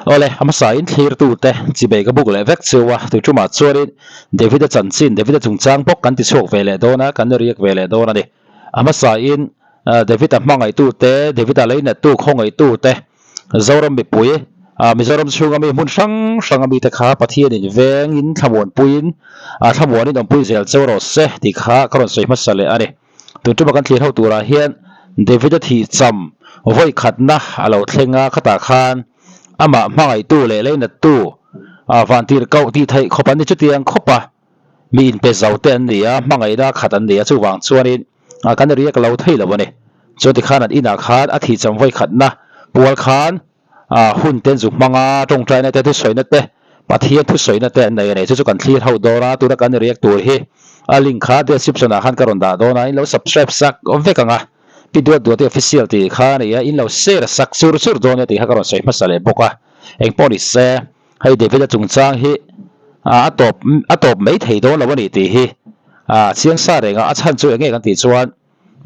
ole ama sa in thlir tu te chi be ka buk le vek chewa tu chuma chuarin David chanchin David chungchang bok kan ti chok vele dona kan riak vele dona ni ama sa in David mangai tu te David leina tu khongai tu te zoram be pui mizoram chunga mi mun sang mi te kha pathian in veng in thamon puin thamon in pui zel choro se ti kha karon sei masale ani tu chuma kan thlir ho tura hian David thi cham voi khatna alo thlenga khata khan ama mangai tu le leina tu vantir kau ti thai khopan ni chutiang khopa mi in pe zau ten nia mangai da khatan nia chu wang chuanin kan riak lo thei lo bane choti khan an ina khan a thi cham voi khatna pual khan hun ten zu manga tong trai na te thu soina te pathian thu soina te nei nei chu kan thlir ho dora tu da kan riak tur hi a link kha te subscribe khan karon da do na in lo subscribe sak vekanga video do te official ti kha ne in lo share sak sur do ne ti kha karon sei masale boka eng poni se hai David chungchang hi atop mai thei do lo ni ti hi chiang sa renga a chan chu nge kan ti chuan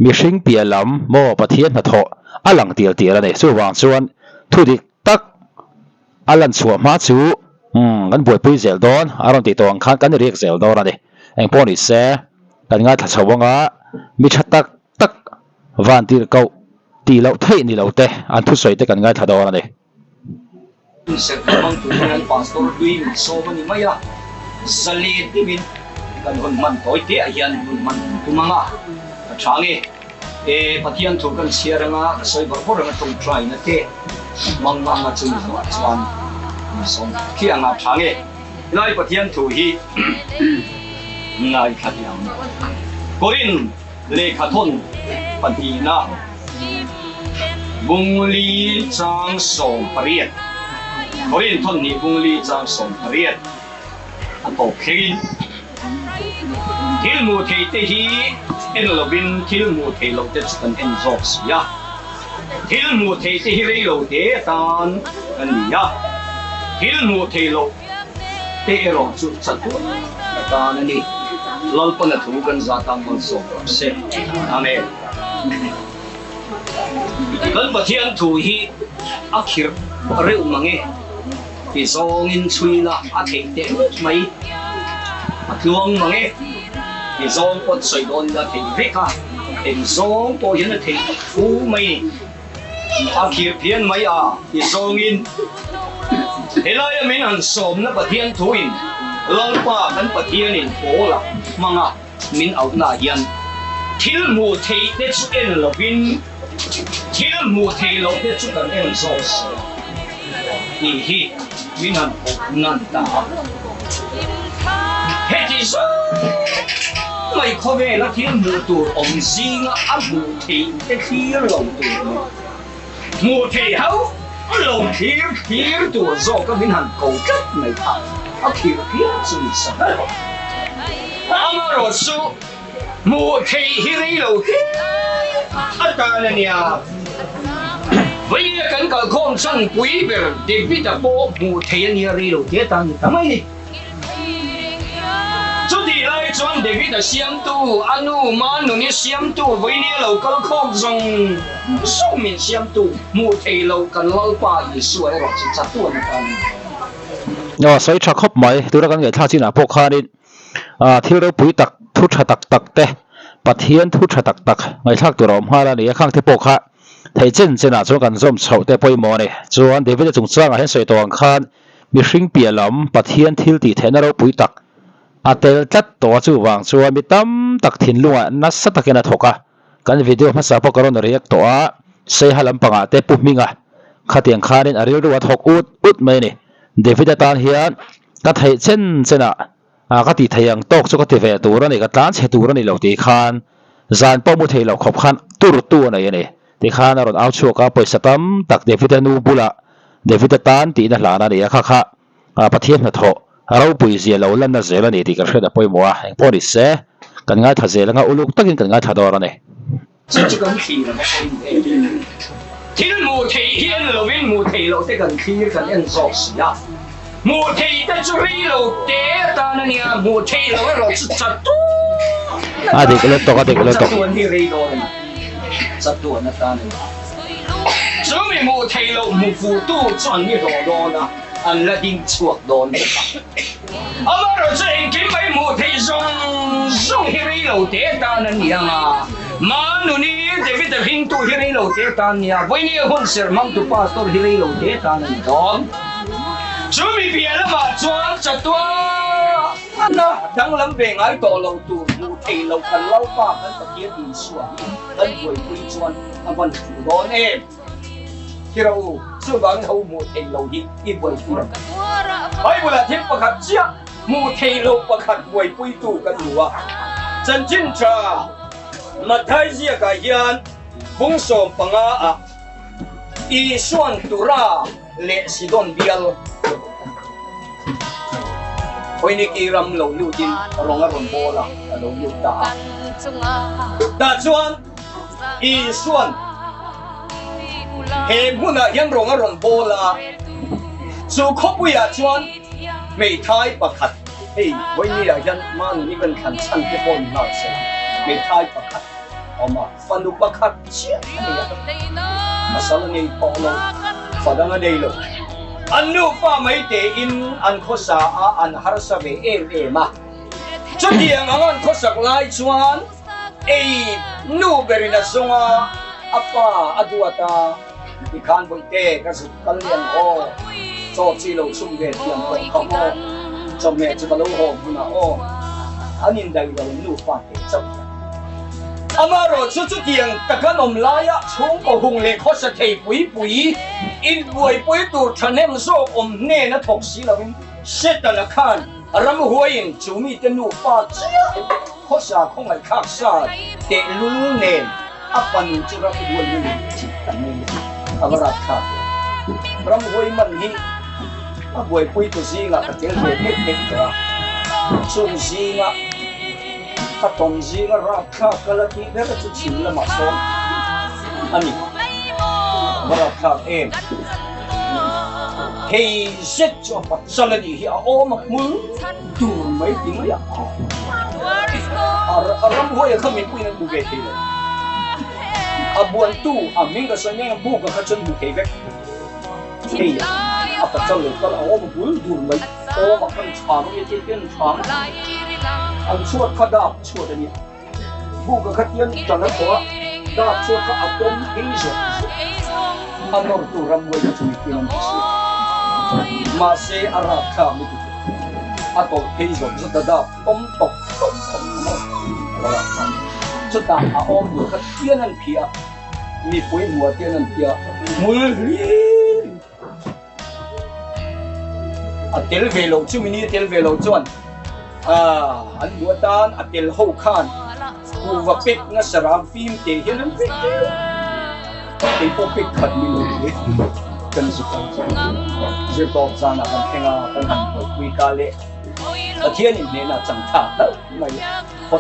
mi hring pia lam mo pathian na tho alang tir ne chu wang chuan thu dik tak alan chua ma chu kan boi pui zel don aron ti tong khan kan riak zel do ra ni eng poni se kan nga tha chawanga mi thatak tak vantir kau ti lo thei ni lo te an thu soi te kan nga tha do ra ni Sekabang tulisan pastor Dwayne so mani maya salit timin kan man toy te ayan man tumanga changi pathian thu kan siaranga soi bor nga tong try na te manga chu chuan som kianga changi lai pathian thu hi ngai khatiam korin le khathon patina bungli chang som pariat Korean thon ni bungli chang som pariat ato khegin tilmu thei te hi en lovin tilmu thei lo te chukan en jobs ya tilmu thei te hi rei lo te tan an ya tilmu thei lo te ero chu chatu tan ani lalpan na thu kan za tam mon so se amen kan pathian thu hi akhir reu mange pi song in chui la a thei te mai a thuang mange pi song pot soi don la thei veka em song po hian a thei fu mai a khir phian mai a pi song in helai min an som na pathian thuin lalpa kan pathian in pola manga min au na hian thil mu thei te chu en lovin thil mu thei lo te chu kan en sos hi minan nan ta heti so mai khove la thil mu tu om zinga a mu thei te thil lo tu mu thei hau lo thil tu zo ka minan ko kat mai ta a thil chu sa amaro su mu thei hi rei lo a ta na nia bây giờ cần cả con săn quý về để biết là bố mù thầy anh đi đầu tiết tăng tầm ấy chút thì lại chọn để biết là xem tu anh u mà nó như xem tu với nhau lâu cần không dùng số mình xem tu mù thầy lâu cần lâu qua ý xuôi rồi chỉ chặt tuần rồi soi chắc khóc mấy tôi đã cần người tha chi nào bốc khai đi thiếu đâu bụi tắc thu chặt tắc te bắt hiến thu chặt tắc người thắc tôi làm hoa là để khang thế bốc khai thầy chân à chỗ cần zoom sầu te bôi mò này chuan David chung chang a hen soi tong khan mi hring pia lam pathian thil ti thena ro pui tak atel tat to chu wang chuan mi tam tak thin lunga na sa takena thoka kan video ma sa pokaron react to a sei halam panga te pu minga khatiang khanin aril ro thok ut mai ni David tan hian ka thei chen a ka ti theiang tok chu ka ti ve tur ani ka tlan che tur ani lo ti khan zan po mu thei lo khop khan tur tu na ye ti khan aron au chu ka poisa tam tak David nu bula David tan ti na hlana ni kha kha pathian na tho ro pui zia lo lan na zela ni ti ka hre da poi mo a pori se kan nga tha zela nga uluk takin kan nga tha dor ani chu kan khi na thil mu thei hian lovin mu thei lo te kan khi kan en zok sia mu thei te chu ri lo te ta na nia mu thei lo ro chu chat tu dik lo to satu na tan so 所以冇睇路冇輔都轉呢度啦，安拉定錯咯。阿媽就最近咪冇睇送起呢路跌單啦你啊，馬路呢特別拼到起呢路跌單呀，為你本事忙到巴到起呢路跌單啦你講，準備變啦嘛，轉就多。那當諗病喺度路度冇睇路近老爸跟特別點算，跟會會轉阿問扶攞呢？ที่เราซื้อบางเขาหมู่เทโลหิตอีบวยปุยไอ้เวลาที่ประคัดเจ้าหมู่เทโลประคัดบวยปุยตู่กันหัวจันจินชามาไทยเสียกายันบุ้งสมปังอาอีส่วนตุราเลสิดอนเบียลวันนี้กีรำเหล่าลิวดินรองอารมณ์โบราณเหล่าลิวตาส่วนอีส่วนเห็นหุ่นยังรองอารมณ์โบราณสู่คบวิญญาจวนไม่ท้ายประคัดเฮ้ยวันนี้ยังมันนี่เป็นขันชันที่บนหน้าเสียไม่ท้ายประคัดออกมาฟันดูประคัดเชี่ยนี่มาสารนี่พอลงฟังกันได้เลยอันนู้ฟ้าไม่เตอินอันข้อสาอันฮาร์สเวเอมาจุดที่ยังอันข้อสักลายจวนนู้เบรินาสงอาอัปปาอดุวตาที่ขานบนเตะกระสุนกันเลี้ยงโอโจจีโลชุ่มเวทียงตกขโมจมเมจิบาลูโฮบุนาโออันนี้ได้เรานู้ฟ้าเตะจับอามาโรจุดที่ยังตะกันอมลายะชงกหุงเล็กข้อสักเทปุยอินบวยปุยตูทะเนมโซอมเนนะทกสีละวินเสตละขันรำหัวอินจูมีเตนูฟ้าเจ้าข้อสักของไอ้ข้าศึกเตลุลเนนอาปันจุระบุญนี่จิตตันนี่อวราคารำหัวมันฮีอาบวยปุยตุสีงะกะเจลเวเด็กๆจ้ะซุนสีงะกะตงสีงะราคากะละที่เด็กจะชิมละมาสอนอันนี้อวราคาเองเฮ้ยเสร็จจบสารดีที่เอามามือดูไม่ถึงเลยรำหัวยังขมิ้นปุยนั่นบุเกตีเลยabuan tu aming ka sanya bu ka kachan bu kevek hey apa chalo kala o bul dur mai o ma kan chang ye te pen chang an chuat khada chuat ani bu ka khatian chana ko da chuat ka apom hinso anor tu ramwai ka chumi kinan ma se arat ka mi tu ato heizo zata da tom walaจุดต่างอาอมอยู่กับเตี้ยนั่นเพียมีปุ๋ยหัวเตี้ยนั่นเพียมือเตลเวโลจุมินีเตลเวโลจวนอันบัวตานเตลโฮคานกูว่าเป็ดงัสรามฟิล์มเตเฮนันเป็ดเตโปเป็ดขัดมิโลเลยกันสุดจะตอบจานะกันแข่งกันหันไปคุยกันเลยเที่ยนี่เนี่ยนะจังท่าไม่พอ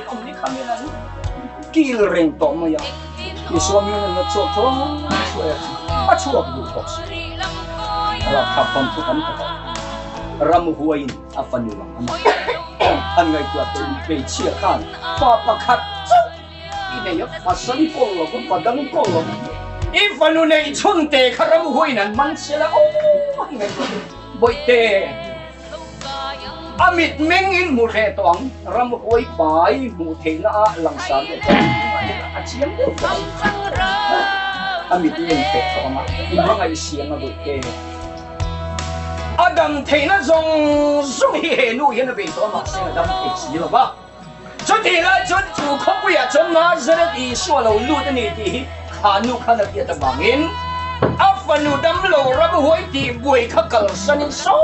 Omni kamilan kilring to maya iswami na choto achua bu box ala kapam tu kan ramu huain afanu ama an ngai tu atu pe chia khan pa pakhat ine ya pasali kollo ko padang kollo ifanu nei chunte kharamu huinan man sela o ngai boite amit mengin mu khe tong ram hoi pai mu theina langsan le achiam amit yen pe tong ma ngai siang a ke adam theina zong hi he nu yen be to ma se adam ke si lo ba cho ti la cho chu kho pu ya cho na zare di so lo lu de ni ti khanu khana ya ta bangin afanu dam lo ram hoi ti buai khakal sanin so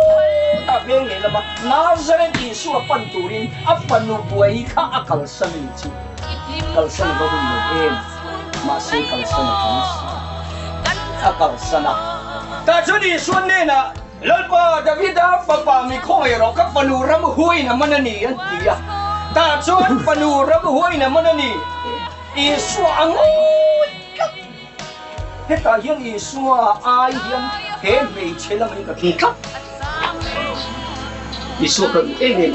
ta beng ni la ba nazare ti su pan turin afanu buai kha akal sanin chi kal san ba bu mo em ma se kal san akal sana ta chu di suan ne na lalpa davida papa mi khoi ro ka panu ram hoi na manani an ti ya ta chu panu ram hoi na manani i su ang hết cả những ý xua ai hiền thế về chế là mình cả kỳ cấp ý xua cần ế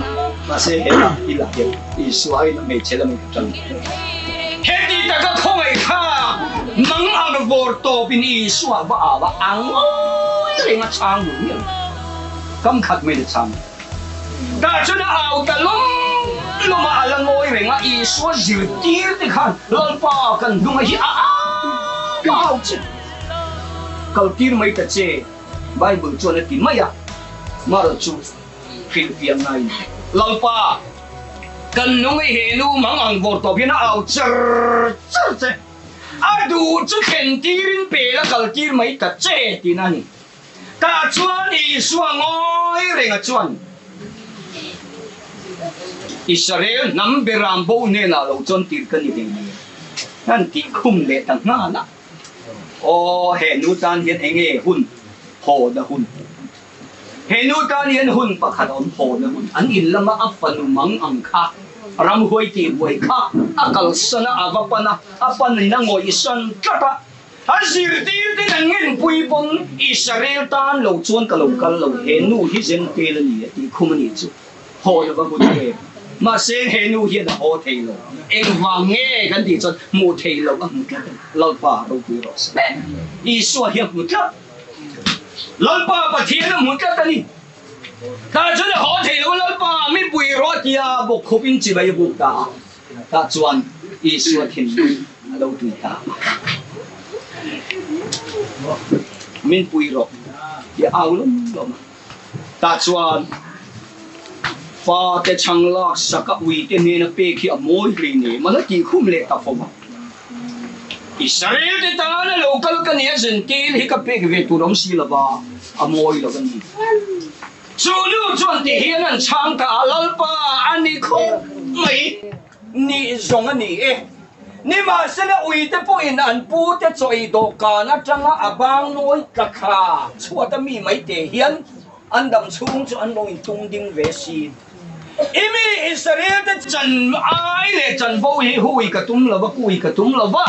mà sẽ hết là đi là hiền ý xua ai là mình chế là mình cả chân hết đi ta có không ai kha mắng ăn vor to pin i suwa ba aba ang ringa chang ni kam khat me de chang ta chuna au ta lom ma ala ngoi ringa i suwa zir tir de khan lol pa kan dung hi au che kal tir mai ta che bible chuna tin mai ya maro chu phil piang nai lol pa kan nung he nu mang ang vor to pin au char che adu chu khen tirin pe la kal tir mai ta che tin ani ta chuan i suwa ngoi renga chuan Israel nam beram bo ne na lo chon tir kan ni ding nan ti khum le ta nga na o he nu tan hian enge hun ho da hun he nu tan hian hun pakhat on ho da hun an in lama apanu mang ang kha ram hoi ti hoi kha akal sana avapana apan na ngoi isan tata azir tir te ngin pui pon Israel tan lo chuan ka lo kal lo he nu hi zen te la ni ti khum ni chu ho da ba bu te mà sen he nu hiền là ho thầy lo em vàng nghe cái gì cho một thầy lo ăn cái lâu pa đâu quý rồi đi xua hiền một chút lâu pa bà thiên là một chút cái ta cho là ho thầy lo lâu pa mấy quý rồi thì bộ khâu in chỉ bây bộ ta chuẩn đi xua thiên đâu tùy ta mình quý rồi thì ao lắm mà ta chuẩn pha te chang lak saka wi te ne na pe khi amoi ri ne mana ki khum le ta phoma Israel te ta na local ka ne zentil hi ka pe ve tu rom si la ba amoi lo kan ni chu lu chuan te hian an chang ka alal pa ani kho mai ni zong ani e ni ma se na wi te po in an pu te choi do ka na changa abang noi ka kha chuata mi mai te hian an dam chung chu an noi tung ding ve si imi Israel te chan ai le chan vo hi hui ka tum lova kui ka tum lova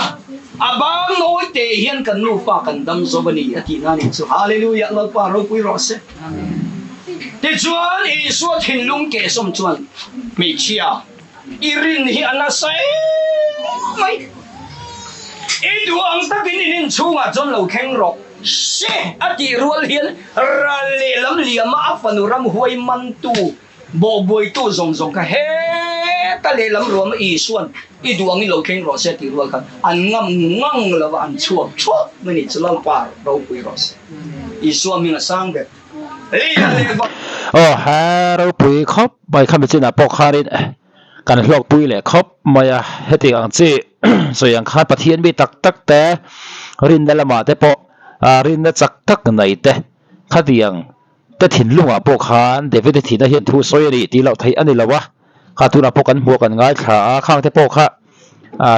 abang noi te hian kan nu fa kan dam zo bani ati na ni chu hallelujah lo pa ro pui ro se te chuan i so thin lung ke som chuan mi chia irin hi ana sai mai e duang ta kin in chunga chon lo kheng ro se ati rual hian ra le lam liama afanu ram huai man tu bo boi tu zong zong ka he ta le lam rom i suan i duang ni lo kheng ro se ti rual kan an ngam ngang lawa an chuak chuak mani chulang pa ro pui ro se i suan mi na sang de ha ro pui khop bai kham chin a pok kharin kan hlok pui le khop maya heti ang chi so yang khat pathian bi tak tak te rin dalama te po rin na chak tak nei te khadiang te thin lunga po khan David te thina hian thu soi ri ti lo thei ani lawa kha tu na po kan mu kan ngai kha khang te po kha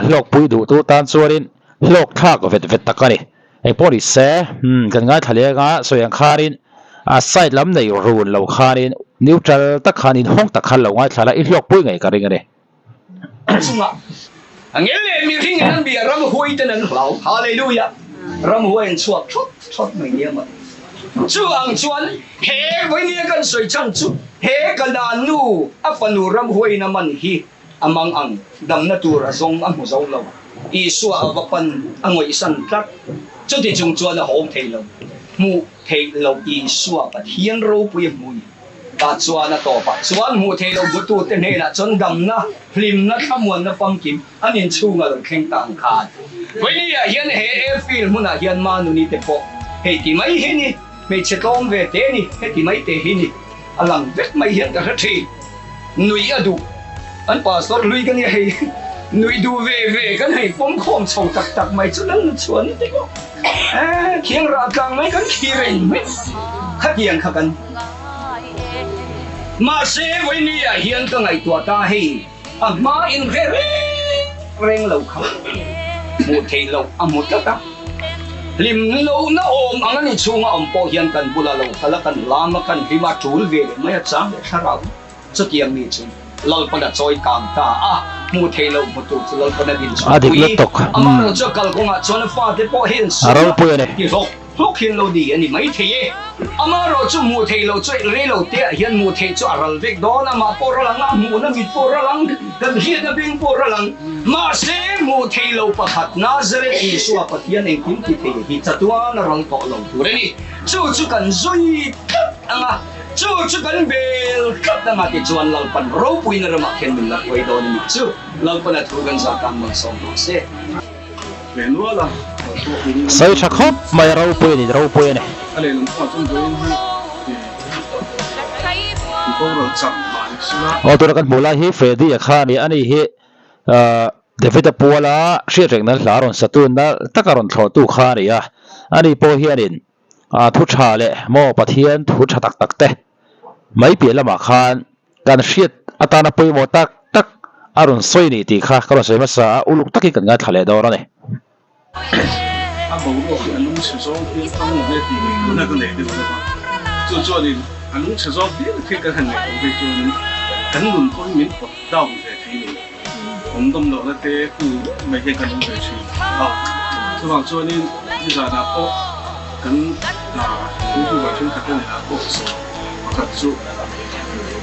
hlok pui du tu tan chuarin hlok thak vet vet takani ei pori se kan ngai thale nga so yang kharin side lam nei run lo kharin neutral tak khanin hong tak khal lo ngai thala i hlok pui ngai ka ringa re angele mi ring an bi ram hui ten an hlau hallelujah ram hui en chuak thot mai ne ma chu ang chuan he voi ni kan soi chang chu he kala nu afanu ram hui na man hi amang ang dam na tur azong ang mo zau lo i suwa awapan angoi san tlat chu ti chung chuan a hom thei lo mu thei lo i suwa pa hian ro pui mui ta chuan na to pa chuan mu thei lo butu te ne na chon dam na hlim na thamuan na pangkim anin chunga lo kheng tang khan voi ni a hian he e fil mu na hian ma nu ni te po he ti mai he ni me chetong ve te ni he ti mai te hi ni alang vet mai hian ka thi nui adu an pastor lui kan ye he nui du ve kan hei pom khom chong tak tak mai chu nan chuan te ko khiang ra kang mai kan khi rein mai khat yang kha kan ma se voi ni a hian ka ngai tua ta hei ma in ve reng lo kha mu thei lo amut ta lim lo na om angani chunga om po hian kan bula lo khala kan lama kan hima tul ve mai chang tharau chutiam mi chu lol pada choi kam ta mu thei lo mutu lol pada din chu adik lo tok amaro cho kal konga chon fa te po hin aro pu ne ki lúc hiện lâu đi anh mấy thế ama rồi chú mua thế lâu chơi lấy lâu thế hiện mua thế chú aral việc đó na mà pora lăng mua na bị pora lăng gần hiện na bên pora lăng mà sẽ mua thế lâu bắt hạt Nazareth Isu bắt hiện anh kiếm thì thế thì chặt tua na răng to lâu tu đấy chú cần duy à chú cần bel cấp đang ngắt chuan lâu pan râu bùi na mà khen mình là quay đó ni chú lâu pan là thu gần sa cam bằng song đó sẽ về nữa là sai chắc khóc mày rau bùi này anh em cũng trong bùi thì có rồi chậm mà tôi đã cần mua lại hi Freddy kha ni ani hi David Paula share reng na la ron satun na takaron thlo tu kha ni ani po hianin thu tha le mo pathian thu tha tak te mai pi lama khan kan hriat atana poi mo tak aron soi ni ti kha ka soi ma sa uluk taki kan nga thale do ra ne a bầu của anh lúc sử dụng cái phong một cái thì mình là cái này được rồi cho nên anh lúc sử dụng cái hành này cũng phải cho nên cắn luôn con miếng của đau để thấy mình cũng tâm đó là cái cứ mấy cái cắn để chơi cho bằng cho nên bây giờ là có cắn là cũng không phải chúng ta cái này là có số thật sự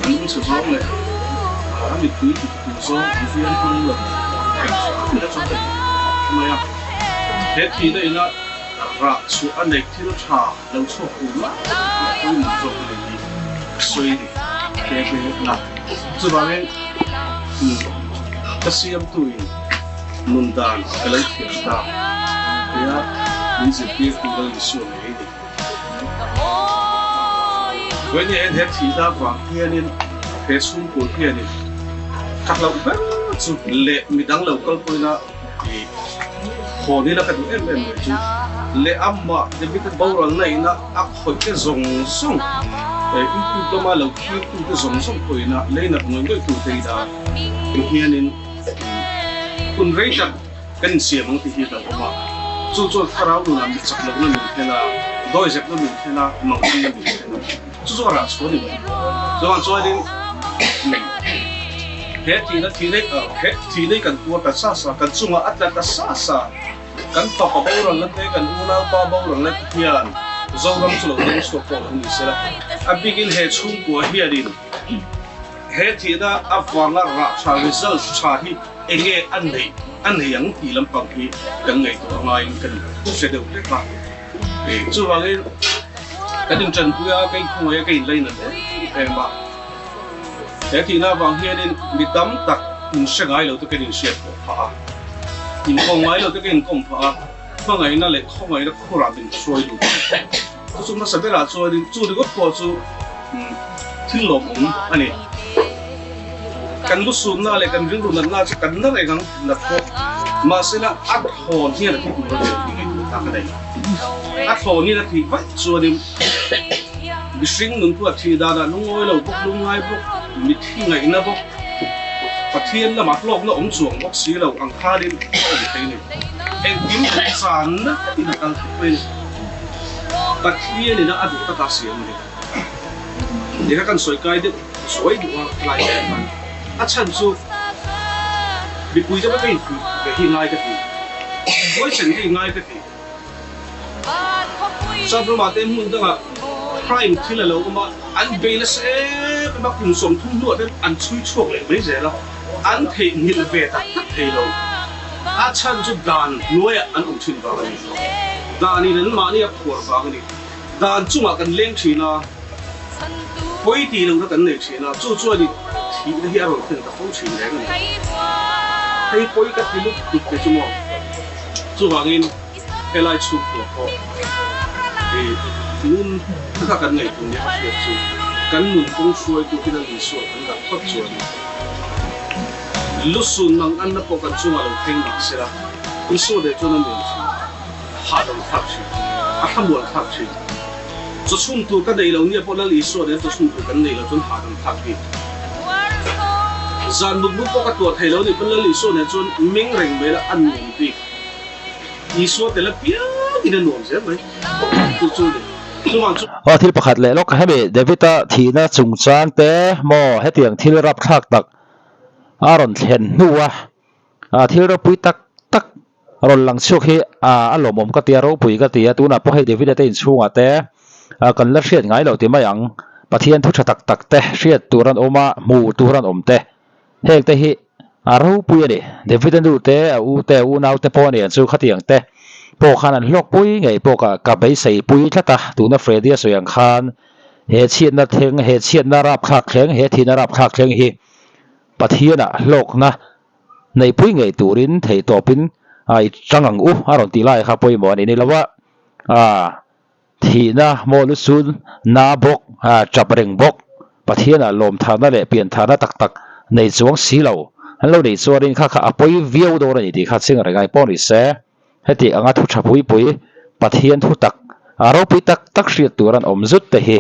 anh lúc sử dụng này anh bị quý thì sử dụng thì phi anh không được cái cho mình mà thế thì đây là ra số anh này thì nó trả lâu số cũ lắm tôi mình做的所以这个那这方面这是要对弄到个来听到对啊你是别个的说没的关键这其他方面呢这中国片呢các lâu bé chụp lệ mi đang lâu câu tôi là hồ đi là cái tụi em chứ lệ âm mà để biết cái bao lần này nó áp hồi cái dòng sông để ít chút mà lâu khi cái dòng sông hồi nó lên là người tụi thầy đã hiện nên kun rây chắc cái xiêm mang thì hiện là mà chú khá rau đồ làm chắc là mình thế là đôi dẹp nó mình thế là mỏng đi mình thế là chú là số này rồi bạn cho đến hết thì đấy cần tua cả sa cần chung là ắt là sa cần to bao rồi lên đấy cần u nào to bao rồi lên thiền dâu rong sụp lên sụp cổ như thế là anh begin hết chung của hiện đi hết thì đã áp vang là ra trả result trả hi nghe anh này yang thì làm bằng hi cần ngày của ngoài cần sẽ được đấy mà để chú vào cái đường trần của cái không phải cái lên nữa em bảo thế thì na vàng hiền nên bị đắm tặc mình sẽ ngay lâu tới cái đường xuyên của họ mình không ngay lâu tới cái đường công họ mà ngày na lại không ngày nó không làm mình xuôi được chúng ta sẽ biết là xuôi đi chú đi góp vào chú thiên lộ cũng anh ấy cần lúc xuống na lại cần riêng đồ na chỉ cần nó lại gắng là thôi mà sẽ là ắt hồn như là cái gì đó thì ta cái này ắt hồn như là thì vậy xuôi đi bị sinh nung thuốc thì đã là nung ngôi lâu bốc nung ngay bốc bị thi ngày na bốc và thiên là mặt lốp nó ống chuồng bốc xí lâu ăn kha đi không thấy này em kiếm được sàn đó thì là ăn quên và thiên thì nó ăn được tất cả xí mà để các con sỏi cay được sỏi được lại ăn chân su bị quỳ cho cái thì ngay cái gì sỏi chân thì ngay cái gì sau đó mà tem muốn là prime thì là lâu mà anh về là sẽ mà cùng sống thung lụa đấy anh chui chuộc lại mấy giờ đâu anh thấy nhìn về tất thấy lâu anh chân chút đàn nuôi anh cũng chịu vào cái này đàn này đến mà này của vào cái này đàn chung mà cần lên thì là quay đi đâu nó cần lên thì là cho đi thì nó hiện rồi thì nó không chịu đấy này hay quay cái thì lúc được cái chung mà cho vào cái lại chụp của họ thì luôn các cái này cũng nhớ được chứ cắn luôn cũng xuôi cũng cái này xuôi cũng gặp phát xuôi lúc xuân mang ăn nó có cái chung là thêm mà sẽ là cái xuôi để cho nó được hạ đồng tháp chứ không muốn tháp chứ cho xuân tu cái này là nhiều bộ là lý xuôi để cho xuân tu cái này là cho hạ đồng tháp đi dàn bút có cái tuổi thầy lâu thì vẫn là lý xuôi để cho mình rèn với là ăn uống đi lý xuôi thì là biết cái này nuông dễ mấy chú đi thil pakhat le lok hemi David thina chungchang te mo hetiang thil rap thak tak aron thlen nuwa thil ro pui tak ron lang chuk hi alomom ka tia ro pui ka tia tuna po hei David te in chunga te kan la hriat ngai lo ti mai ang pathian thu tha tak tak te hriat turan oma mu turan om te hek te hi aro pui ani David du te u nau te po ni chu khatiang te po khan an hlok pui ngei po ka bei sei pui thata tuna Freddy soyang khan he chiat na theng he chiat na rap khak thleng he thi na rap khak thleng hi pathiana hlok na nei pui ngei turin thei topin ai changang u aron ti lai kha poi mo ni lawa thi na mo lu sun na bok chapreng bok pathiana lom thana le pian thana tak tak nei chuang si lo han lo nei chuarin kha apoi viau do ra ni ti kha ching ra gai po ni se heti anga thu thapui pui pathian thu tak aro pui tak tak hriat turan om zut te hi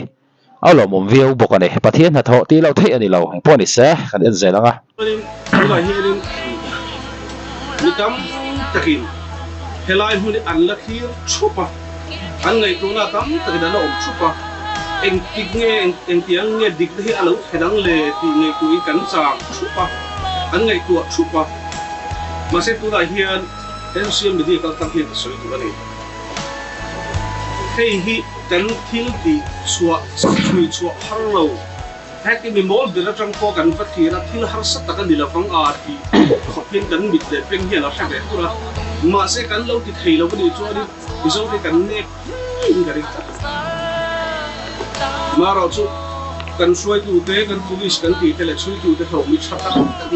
alom om viau bok ane pathian ha tho ti lo thei ani lo po ni se kan en zelanga Nikam takin helai huni anlakhir chupa angai tuna tam takin ana om chupa eng tiknge eng tiang nge dik hi alo hedang le ti nge kui kan sang chupa angai tu chupa mase tu da hian NCM di ka tam hi soi tu ani hei hi kan thil ti chua chui chua harlo hek mi mol de la tang ko kan fathi na thil har sat ta kan dila pang a ti khopin kan mit de peng hi la thak de tu la ma se kan lo ti thei lo ni chu ni iso ni kan ne in ga ri ta ma ro chu kan suai tu te kan police kan ti te le chui tu te tho mi chat ta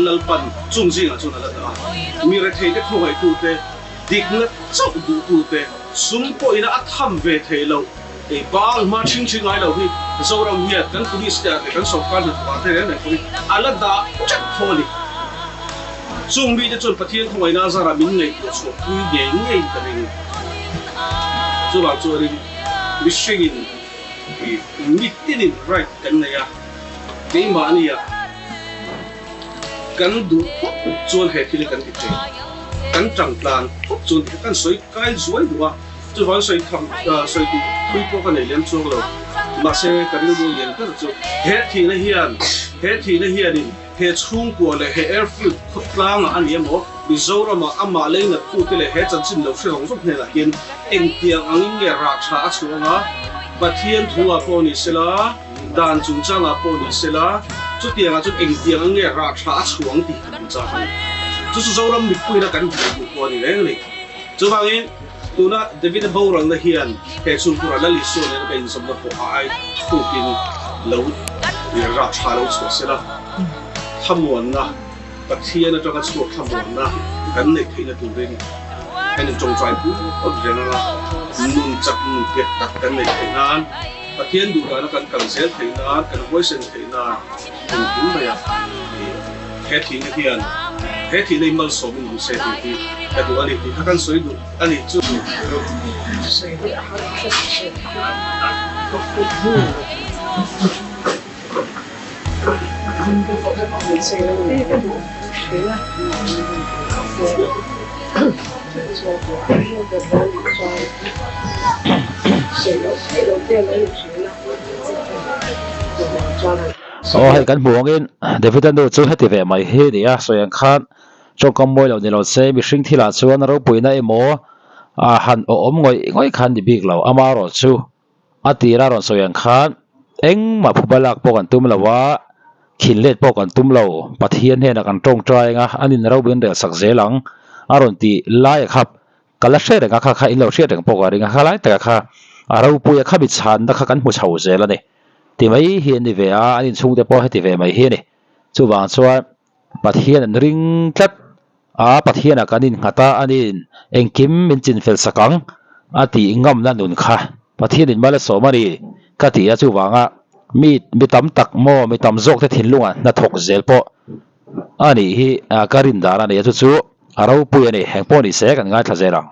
lal pan chung jing a chu na la ta mi re thei te tho hai tu te dik na chau du tu te sum po ina a tham ve thei lo e bang ma ching ching ai lo hi so ram hi kan police ta kan so kan ta te ne ko ala da chat tholi sum bi de chon pathian thoi na zara min nei ko so pui ge ngei ta ring chu ba chu ri mishing in mitin right kan na ya ke ma ni ya kan du chon he thil kan ti che kan chang plan chon kan soi kai zuai duwa chu van soi tham soi tu thui ko kan nei lem chu lo ma se ka ri do yen ka chu he thi na hian he chung ko le he airfield khutlang an yemo Mizoram ama le na tu te le he chan chin lo se rong zop ne la hian eng tiang angin le ra tha a chuanga pathian thua po ni sela dan chung changa po ni sela chu tianga chu eng tiang ang nge ra tha a chuang ti cha chu chu zoram mi pui na kan ko ni le ni chu bangin tuna David Bowrang na hian he chung pura la li so ne ka in som na po ai thu pin lo ni ra tha lo chu sela thamuan na pathian na tanga chu thamuan na kan nei thei na tu re ni anh trồng trái cũ ở trên là nun chặt nun tiệt tắc cái này thấy nan và thiên đủ cả nó cần cần xét thấy nan cần quay sinh thấy nan cùng cũng vậy à hết thì cái thiên hết thì lấy mal số mình sẽ thì cái đủ anh thì các con suy đủ anh thì chưa hay kan buangin David ando chu heti ve mai he dia soyang khan chokam moi lo ni lo se mi hring thila chuan ro puina emo han o om ngoi khan di big lo amaro chu atira ron soyang khan eng ma phubalak pokan tum lawa khinlet pokan tum lo pathian he na kan tong trai nga anin ro ben de sak zelang aron ti lai khap kala she de kha kha in lo she de pokari nga khalai ta kha aro puya kha bi chan da kha kan mu chau zela ni ti mai hian ni ve a anin chung de po heti ve mai hi ni chu wang chuan pathian an ring tlat pathian a kanin ngata anin engkim min chin fel sakang ati ngam na nun kha pathian in mala so mari ka ti a chu wanga mi tam tak mo mi tam zok te thin lunga na thok zel po ani hi karin dara ne chu chu aro pu ani heng po ni se kan ngai tha zera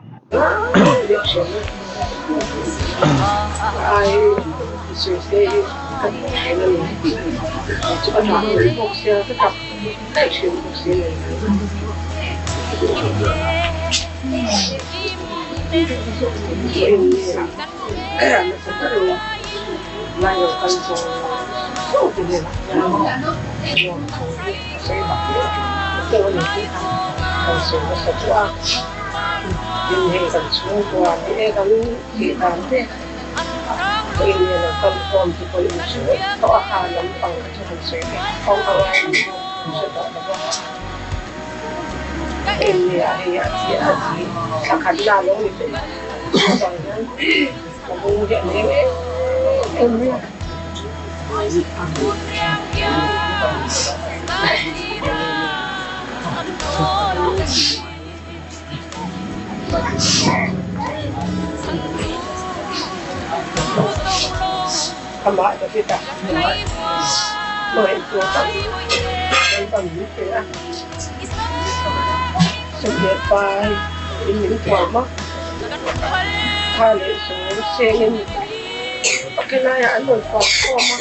tin he kan chung tua ni kan ki tam te in ni na kan form ti ko in chu to a ha lam pang chu han se ko ka wa ni chu ta ba in ni a he a ti ka kan la lo ni te so yan ko bu je ni in ni kama ada kita lo itu kan tentang itu ya sampai ini forma kali sehingga kenayaan lo forma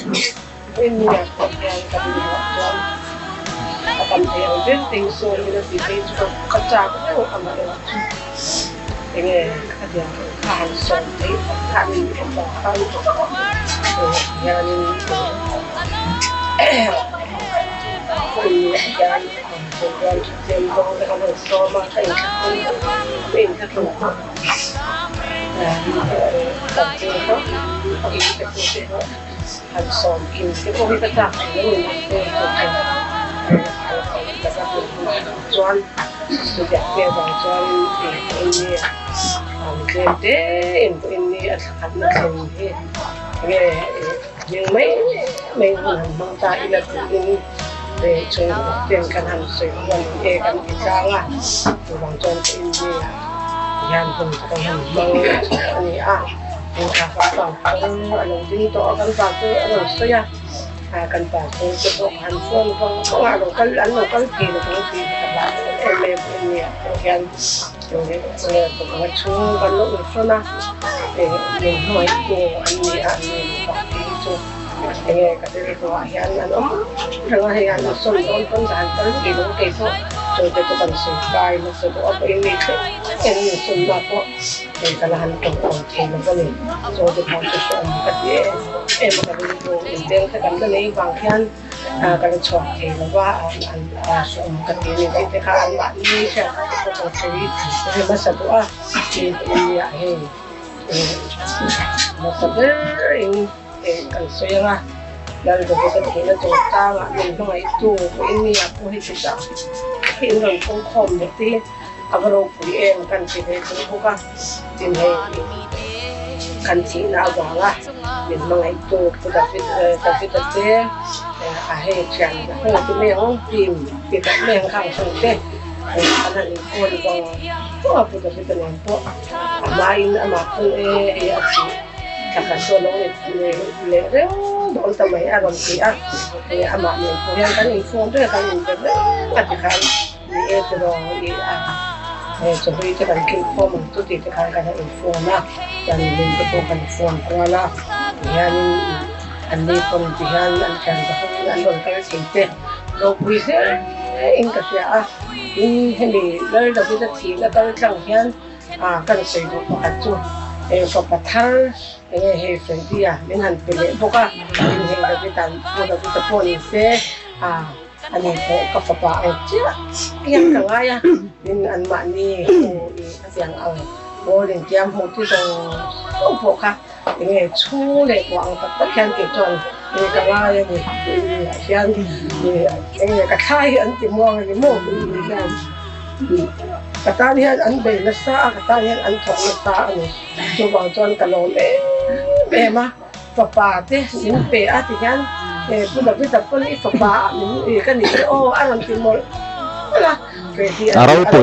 ini ya yang kami buat akan yang penting so ini kita juga kerja itu amat ini kerja kan sampai kami bahkan yang yang kemudian tempo dengan sama kayak ini ketemu tapi itu harus somkin itu kita tak ini jual sudah kita jual ini gente ini akan nhưng mấy lần mang ta đi là cũng để chơi tiền căn hàng sợi quần để căn cái trang à từ bằng chân in đi yan cùng căn hàng mông này à nhưng các bạn còn anh đi to căn bản tôi anh soi à căn bản tôi cho hàng phương không à đồ căn anh đồ căn kỳ là cái gì các bạn em này yan rồi cũng có chung căn lúc rồi na để mình hỏi cô anh này học đi nghe cái đấy của anh thằng anh nó xong con dàn tới thì nó kể thôi rồi tôi còn sửa bài nó sửa đó bên mình cái này xong là có để cái là hắn tổng thì nó có liền rồi tôi còn sửa cái gì em cái đấy của mình đang cái cái này bằng khen cái chọn thì nó qua anh sửa cái gì này thì cái anh bạn đi sẽ có cái gì thì mà sửa đó thì mình hay nó sửa kan saya lah dari beberapa kita cerita lah dengan itu ini aku hidup ini orang kom jadi agar aku kan sini itu bukan ini kan sini agak lah memang itu tapi akhir jangan itu memang tim tidak memang sampai karena itu juga aku tapi terlalu main sama aku kakak solo le dol tamay aron kia ama ni ko yan kan info to kan internet at kan ni pero so bui te kan info mo to te kan info na yan din ko kan phone ko na yan andi pon tihan an kan ba an dol ka sinte lo bui se in ka sia hindi dal da bita ti la ka lang yan kan sei do pa chu papathar he dia dengan pele boka ini lagi tan boda kita poni se ani ko kapapa aja yang kangaya din an mani yang ang boleh jam hotu dong boka ini chule wang patkan ke ton ini kangaya ni yang ini kakai anti mo ni mo katanya an bay nasa katanya an thong nasa ano subang chon kalon mah papate sin pe atigan pula kita pun papa ni kan ni aron timol wala araw po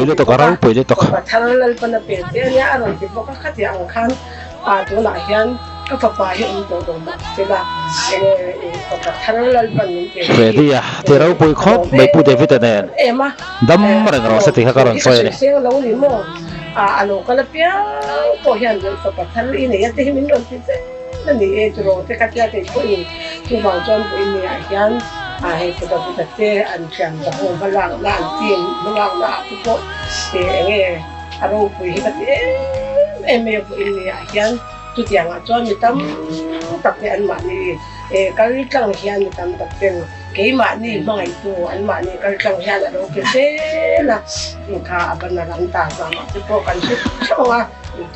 ile to pathalal pa na pe niya aron tipo kakati ang kan to la yan kapapa yung to sila pathalal pa ni pe pwede ya tiraw po khop may pu David anen dam ra ngaro sa tika karon so ile sing law ni mo ano kalapya ko yan sa pathal ini yate himin don pite ni etro te katya te ko ni subang chon ko ini yan he puta te an chang da ho balang la an tin balang la ko te nge aro ko hi kate me ko ini yan tu tiang a chon mi tam tak te an ma ni kal kang hian mi tam tak ten cái mà ni mà ngày tu anh mà ni cái trong nhà là đâu cái thế là mình khá bên là làm ta mà cái bộ cái sự sao à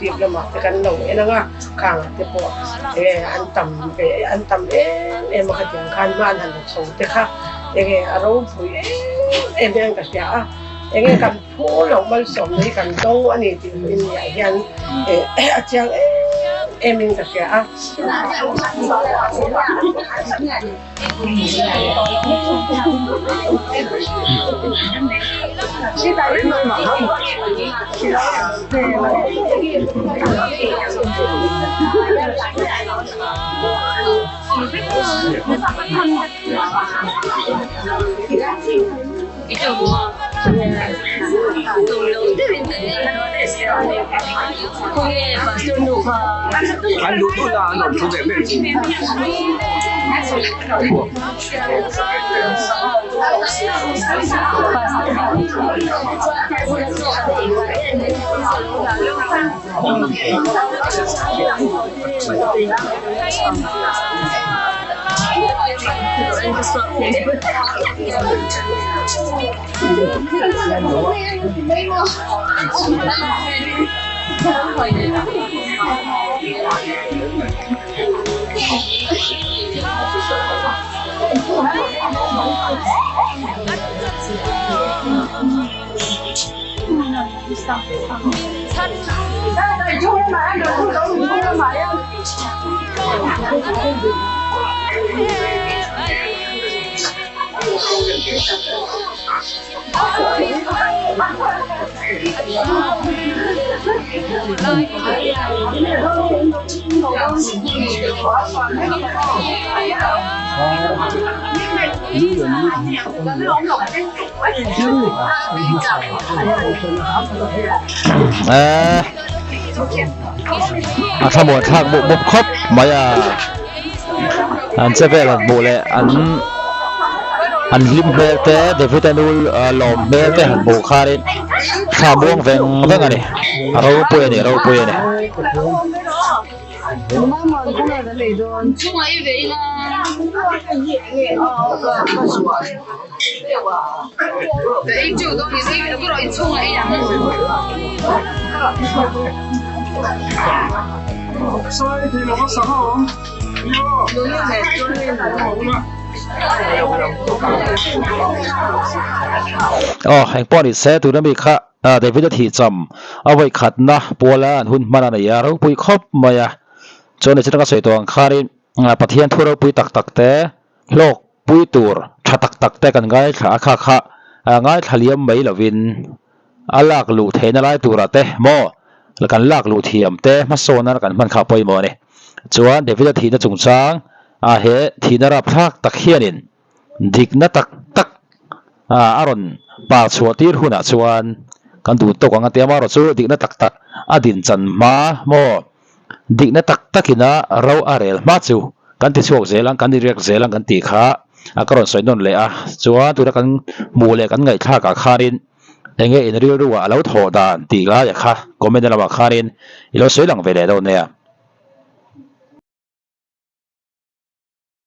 tiệm là mà cái nấu ấy nó à càng cái bộ anh tầm em mà cái tiếng khan mà anh sống thế khác cái aro vui em đang cái gì cái cần phố lòng bên sông này cần đâu anh ấy thì mình nhảy nhàng chẳng em mình cái gì Anh đủ tôi là nó không thể biết. Tham một thang bộ bốc khóc mà anh sẽ về là bộ lệ anh lim bê té để với tên lòm bê té hẳn bộ khai đến tham buông về vâng à này rau bùi này anh bỏ đi xe tụi nó bị khá để với thị trầm vậy khát na pola hun mana này rau bùi khóc mà cho nên chúng ta sẽ tuang khai đến bắt hiện thu rau bùi tắc té lok bùi tour tắc té cần ngay khá ngay thaliam mấy là vin alak lu thế này tour té mo là cần lak lu thiam té mà số nó cần man khá bồi mo này cho để với thị nó trùng sáng he thị nó rap thắc tắc hiền dik na tắc aron pa chuatir huna chuan kan du to anga te ma ro chu dik na tak adin chan ma mo dik na tak ina ro arel ma chu kan ti chuak zelang kan direk zelang kan ti kha akaron soinon le chuan tu ra kan mu le kan ngai kha ka kharin enge in ri ruwa alo tho dan ti ga ya kha comment la ma kharin ilo soilang ve le do ne